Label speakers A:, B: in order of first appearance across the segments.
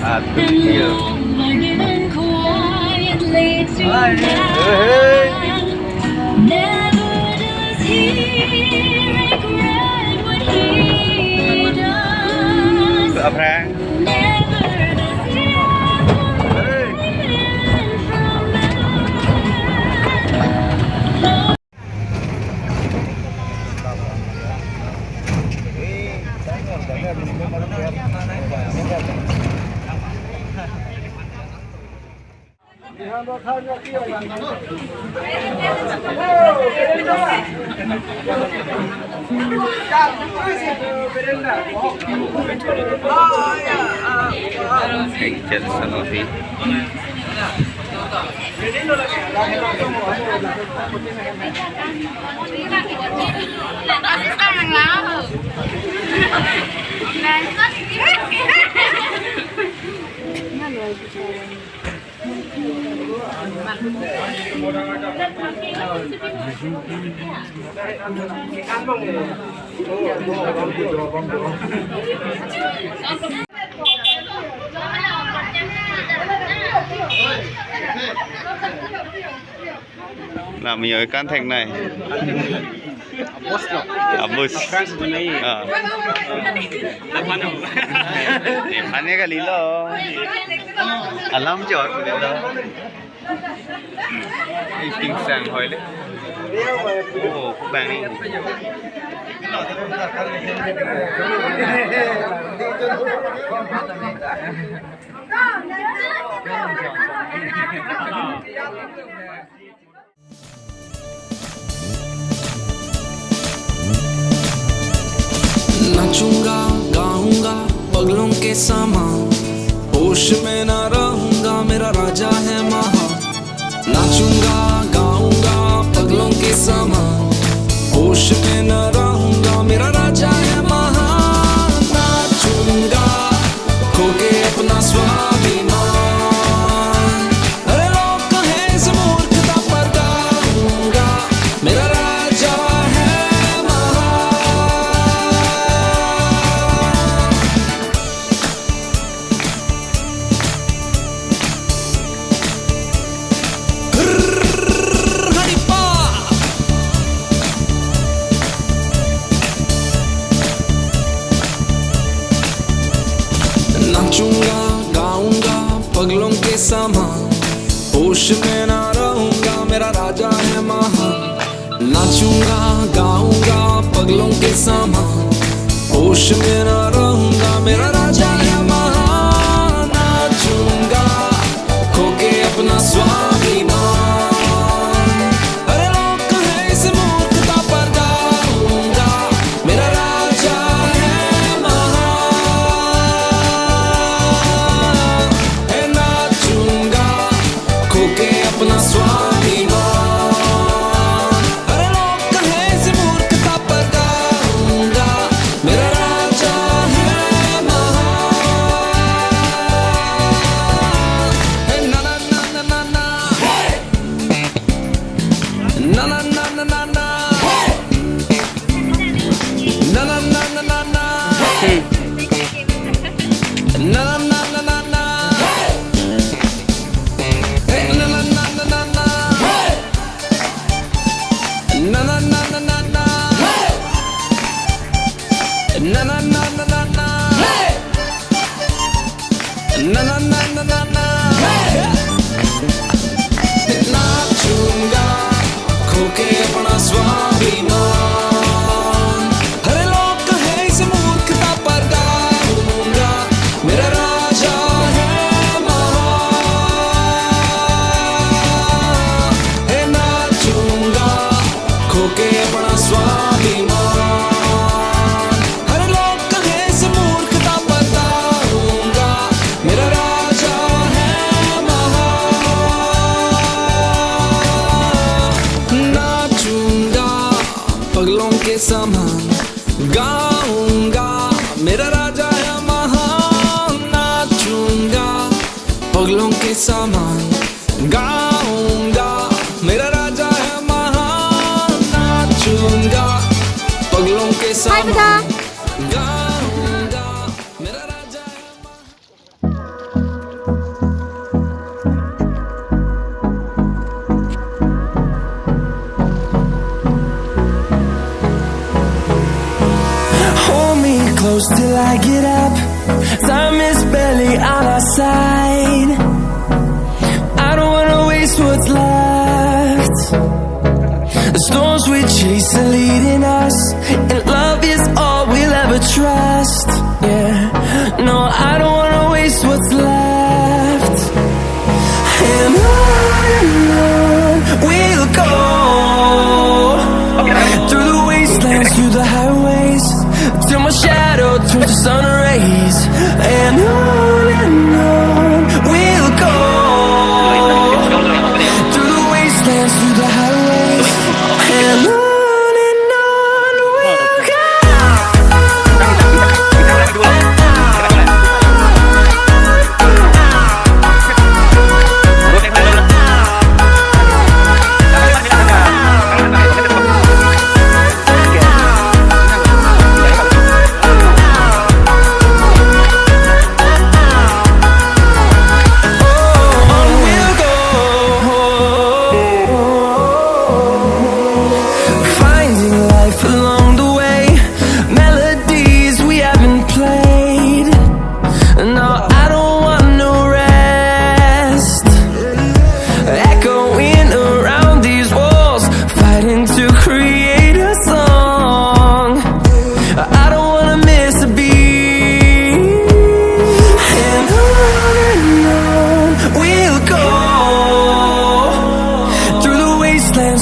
A: Atum here. Apa yang? Làm nhiều cái can thành này. Abus. Mana kali lo? Alam jor boleh lo. Ting sang hoi le. Oh, bang ni.
B: नाचूंगा गाऊंगा पगलों के समान होश में ना रहूंगा मेरा राजा है महा नाचूंगा गाऊंगा पगलों के समान होश में ना रहूंगा मेरा राजा है महा नाचूंगा खो के अपना स्वाभिमान अरे लोग कहे इस मूर्खता पर गाऊंगा मेरा राजा है नाचूंगा गाऊंगा पगलों के समान होश में ना रहूंगा मेरा राजा है महान नाचूंगा गाऊंगा पगलों के समान होश में ना रहूंगा मेरा राजा है महान नाचूंगा खो के अपना स्वाभिमान अरे लोग कहे इस मूर्खता पर गाऊंगा मेरा राजा है अपना स्वाभिमान अरे लोग कहे इस मूर्खता पर गाऊंगा मेरा राजा है महान ना ना ना ना ना ना ना ना ना ना ना ना ना ना ना ना ना ना नाचूंगा खो के अपना स्वाभिमान हरे लोग कहे इस मूर्खता पर गाऊंगा मेरा राजा है महान नाचूंगा खो के अपना स्वाभिमान हरे लोग कहे इस मूर्खता पर गाऊंगा मेरा राजा है नाचूंगा पगलों के समान गाऊंगा मेरा राजा है महान नाचूंगा पगलों के समान गाऊंगा मेरा राजा है महान नाचूंगा पगलों के समान गाऊंगा मेरा राजा है महान
C: close till I get up. Time is barely on our side. I don't wanna waste what's left. The storms we chase are leading us, and love is all we'll ever trust. Yeah, no, I don't wanna waste what's left. And on we'll go, through the wastelands, through the highways, till my shadow turns to sun rays. And on we'll go, through the wastelands, through the highways, and on we'll go.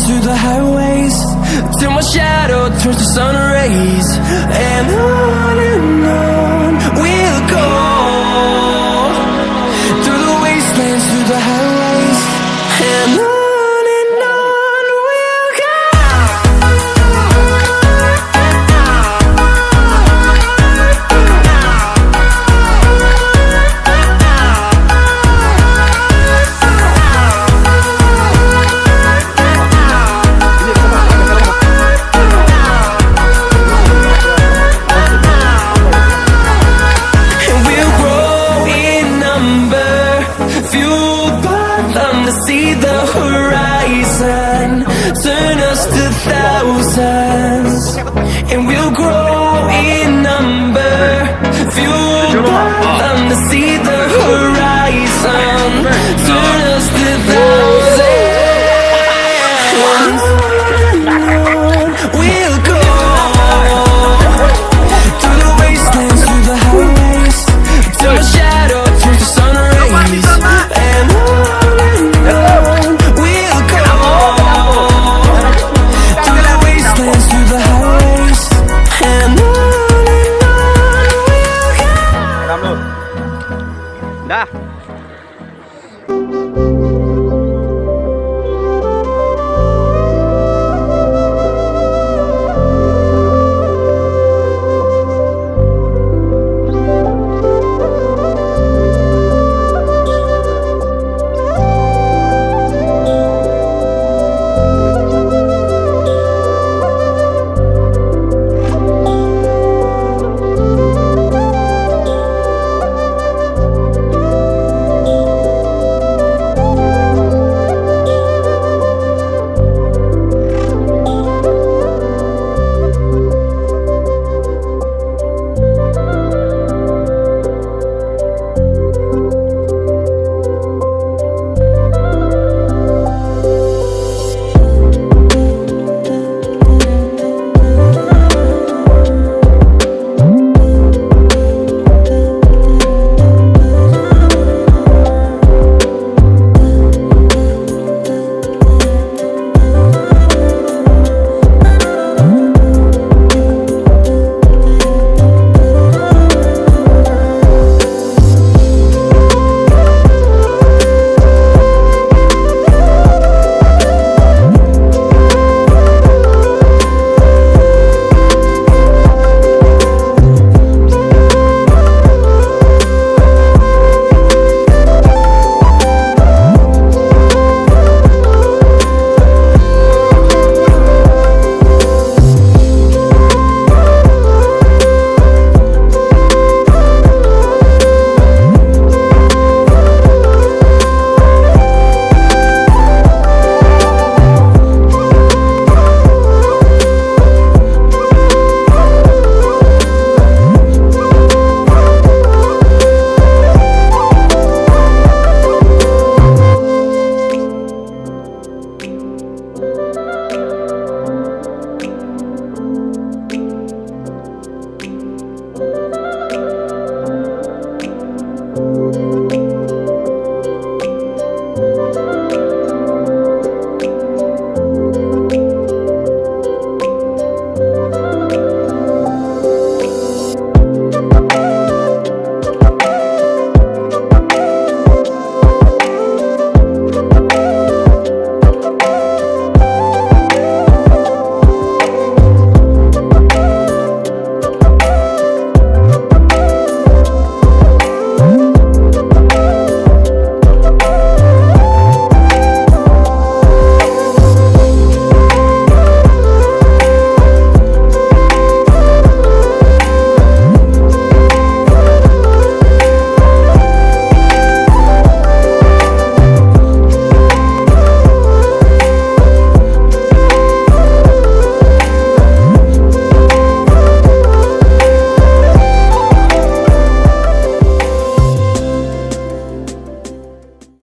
C: Through the highways, till my shadow turns to sun rays. And on we'll go, through the wastelands, through the highways, and on we'll go. See the horizon, turn us to thousands, and we'll grow in number, fueled by them to see the horizon, turn us to thousands. We'll go through the wastelands, through the highways, till my shadow turns to sun rays. And
A: Dah.